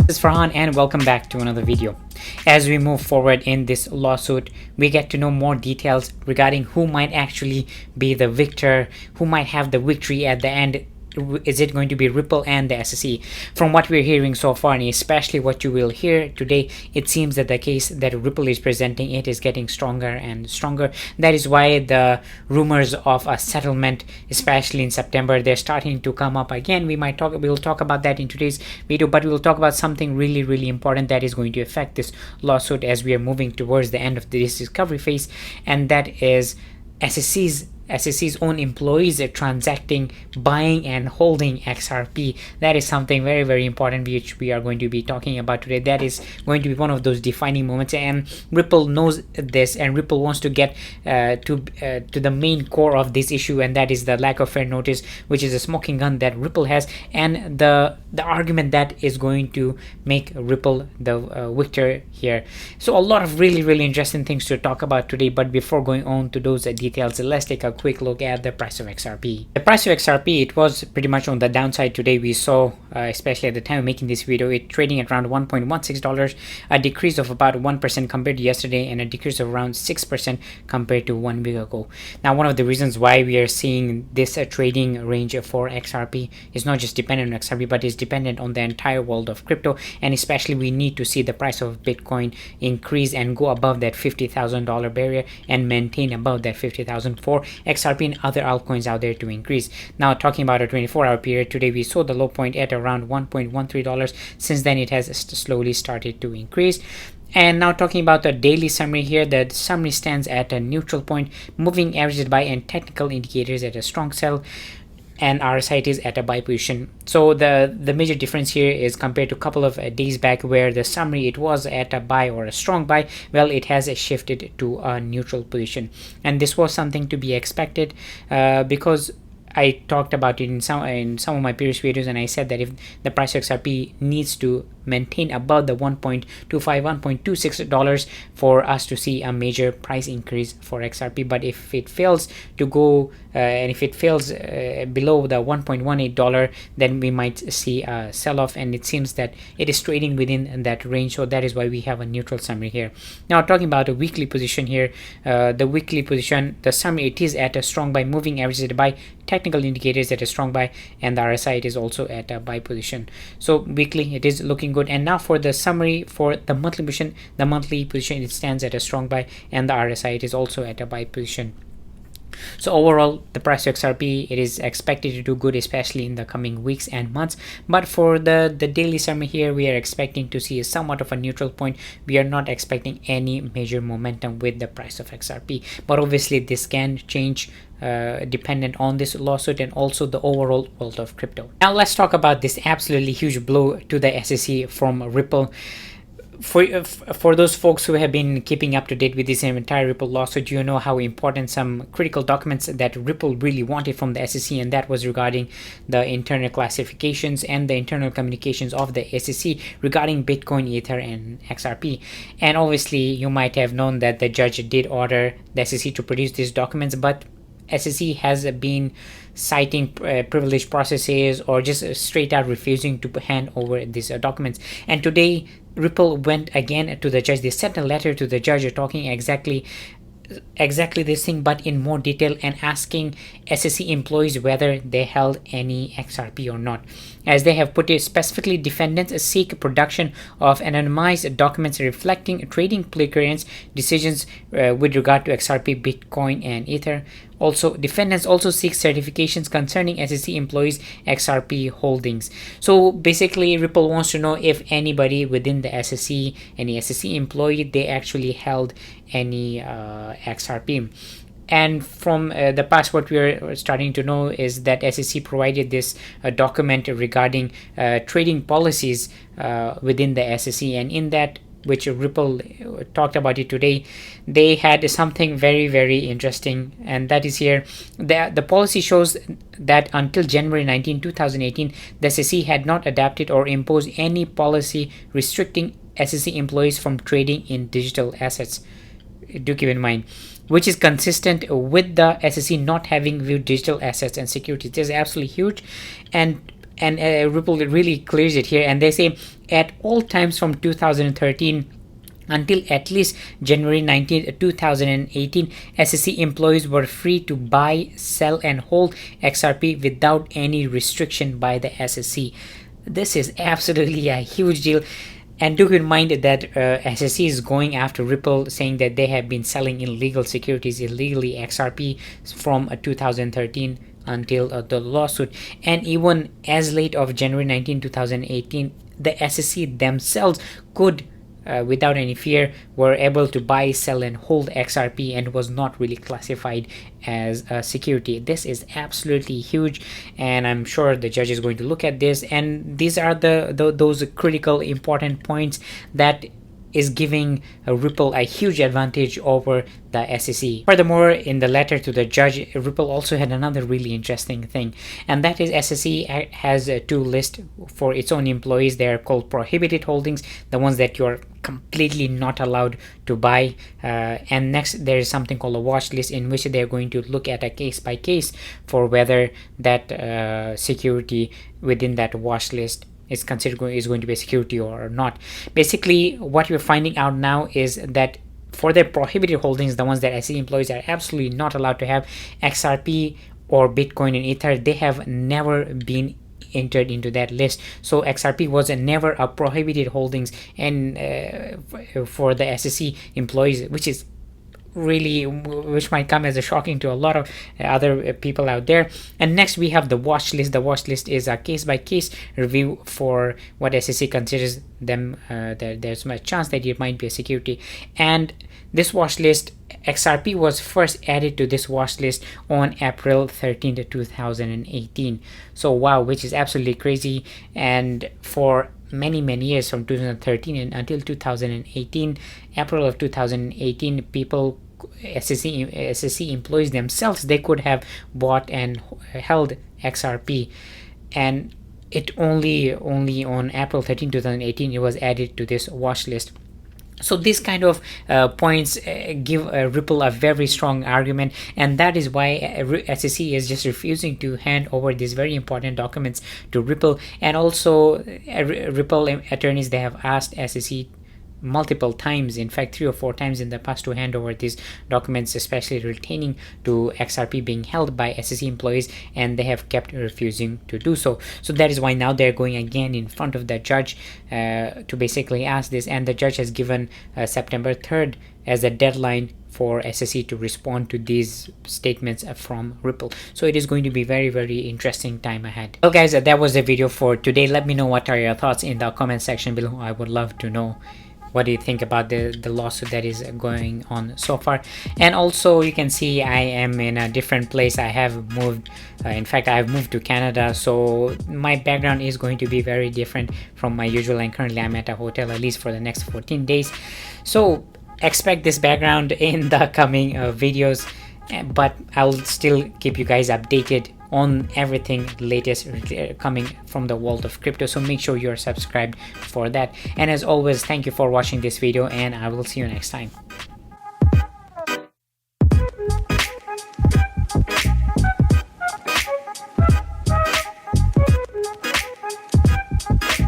This is Farhan and welcome back to another video. As we move forward in this lawsuit, we get to know more details regarding who might actually be the victor, who might have the victory at the end. Is it going to be Ripple and the SEC? From what we're hearing so far, and especially what you will hear today, it seems that the case that Ripple is presenting, it is getting stronger and stronger. That is why the rumors of a settlement, especially in September, they're starting to come up again. We'll talk about that in today's video, but we'll talk about something really important that is going to affect this lawsuit as we are moving towards the end of this discovery phase, and that is SEC's own employees are transacting, buying and holding XRP. That is something very important which we are going to be talking about today. That is going to be one of those defining moments, and Ripple knows this, and Ripple wants to get to the main core of this issue, and that is the lack of fair notice, which is a smoking gun that Ripple has, and the argument that is going to make Ripple the victor here. So a lot of really interesting things to talk about today, but before going on to those details, let's take a quick look at the price of XRP. The price of XRP, it was pretty much on the downside today. We saw, especially at the time of making this video, it trading at around $1.16, a decrease of about 1% compared to yesterday, and a decrease of around 6% compared to 1 week ago. Now, one of the reasons why we are seeing this trading range for XRP is not just dependent on XRP, but is dependent on the entire world of crypto, and especially we need to see the price of Bitcoin increase and go above that $50,000 barrier and maintain above that 50,000 for XRP and other altcoins out there to increase. Now, talking about a 24-hour period, today we saw the low point at around $1.13. Since then, it has slowly started to increase. And now talking about the daily summary here, the summary stands at a neutral point, moving averages by and technical indicators at a strong sell, and RSI is at a buy position. So the major difference here is compared to a couple of days back where the summary it was at a buy or a strong buy. Well, it has shifted to a neutral position, and this was something to be expected because I talked about it in some of my previous videos, and I said that if the price of XRP needs to maintain above the $1.25, $1.26 for us to see a major price increase for XRP. But if it fails to go and if it fails below the $1.18, then we might see a sell-off, and it seems that it is trading within that range. So that is why we have a neutral summary here. Now, talking about a weekly position here, the weekly position, the summary, it is at a strong buy, moving averages at a buy, technical indicators at a strong buy, and the RSI it is also at a buy position. So weekly it is looking good. And now for the summary for the monthly position, it stands at a strong buy, and the RSI it is also at a buy position. So overall, the price of XRP, it is expected to do good, especially in the coming weeks and months. But for the daily summary here, we are expecting to see somewhat of a neutral point. We are not expecting any major momentum with the price of XRP, but obviously this can change dependent on this lawsuit and also the overall world of crypto. Now let's talk about this absolutely huge blow to the SEC from Ripple. For those folks who have been keeping up to date with this entire Ripple lawsuit, you know how important some critical documents that Ripple really wanted from the SEC, and that was regarding the internal classifications and the internal communications of the SEC regarding Bitcoin, Ether, and XRP. And obviously, you might have known that the judge did order the SEC to produce these documents, but SEC has been citing privileged processes or just straight out refusing to hand over these documents. And today, Ripple went again to the judge. They sent a letter to the judge talking exactly this thing, but in more detail, and asking SEC employees whether they held any XRP or not. As they have put it, specifically, defendants seek production of anonymized documents reflecting trading clearance decisions with regard to XRP, Bitcoin, and Ether. Also, defendants also seek certifications concerning SEC employees' XRP holdings. So basically, Ripple wants to know if anybody within the SEC, any SEC employee, they actually held any XRP. And from the past, what we are starting to know is that SEC provided this document regarding trading policies within the SEC, and in that, which Ripple talked about it today, they had something very interesting, and that is here. The policy shows that until January 19, 2018, the SEC had not adapted or imposed any policy restricting SEC employees from trading in digital assets. Do keep in mind, which is consistent with the SEC not having viewed digital assets and securities. This is absolutely huge, and and Ripple really clears it here, and they say at all times from 2013 until at least January 19, 2018, SEC employees were free to buy, sell, and hold XRP without any restriction by the SEC. This is absolutely a huge deal. And do keep in mind that SEC is going after Ripple, saying that they have been selling illegal securities, illegally XRP, from 2013 until the lawsuit. And even as late of January 19, 2018, the SEC themselves could without any fear were able to buy, sell, and hold XRP, and was not really classified as a security. This is absolutely huge, and I'm sure the judge is going to look at this, and these are those critical important points that is giving Ripple a huge advantage over the SEC. Furthermore, in the letter to the judge, Ripple also had another really interesting thing, and that is SEC has two lists for its own employees. They are called prohibited holdings, the ones that you're completely not allowed to buy, and next there is something called a watch list, in which they're going to look at a case by case for whether that security within that watch list is considered is going to be a security or not. Basically, what we're finding out now is that for their prohibited holdings, the ones that SEC employees are absolutely not allowed to have, XRP or Bitcoin and Ether, they have never been entered into that list. So XRP was never a prohibited holdings, and for the SEC employees, which might come as a shocking to a lot of other people out there. And next we have the watch list. The watch list is a case-by-case review for what SEC considers them there's much chance that it might be a security. And this watch list, XRP was first added to this watch list on April 13th, 2018. So wow, which is absolutely crazy. And for many years, from 2013 and until 2018, April of 2018, people, SEC employees themselves, they could have bought and held XRP, and it only on April 13, 2018, it was added to this watch list. So these kind of points give Ripple a very strong argument, and that is why SEC is just refusing to hand over these very important documents to Ripple. And also Ripple attorneys, they have asked SEC multiple times, in fact 3 or 4 times in the past, to hand over these documents, especially pertaining to XRP being held by SEC employees, and they have kept refusing to do so. So that is why now they're going again in front of the judge to basically ask this, and the judge has given September 3rd as a deadline for SEC to respond to these statements from Ripple. So it is going to be very interesting time ahead. Well guys, that was the video for today. Let me know what are your thoughts in the comment section below. I would love to know what do you think about the lawsuit that is going on so far. And also you can see I am in a different place. I have moved, in fact I have moved to Canada, so my background is going to be very different from my usual, and currently I'm at a hotel at least for the next 14 days. So expect this background in the coming videos, but I'll still keep you guys updated on everything latest coming from the world of crypto. So make sure you're subscribed for that. And as always, thank you for watching this video, and I will see you next time.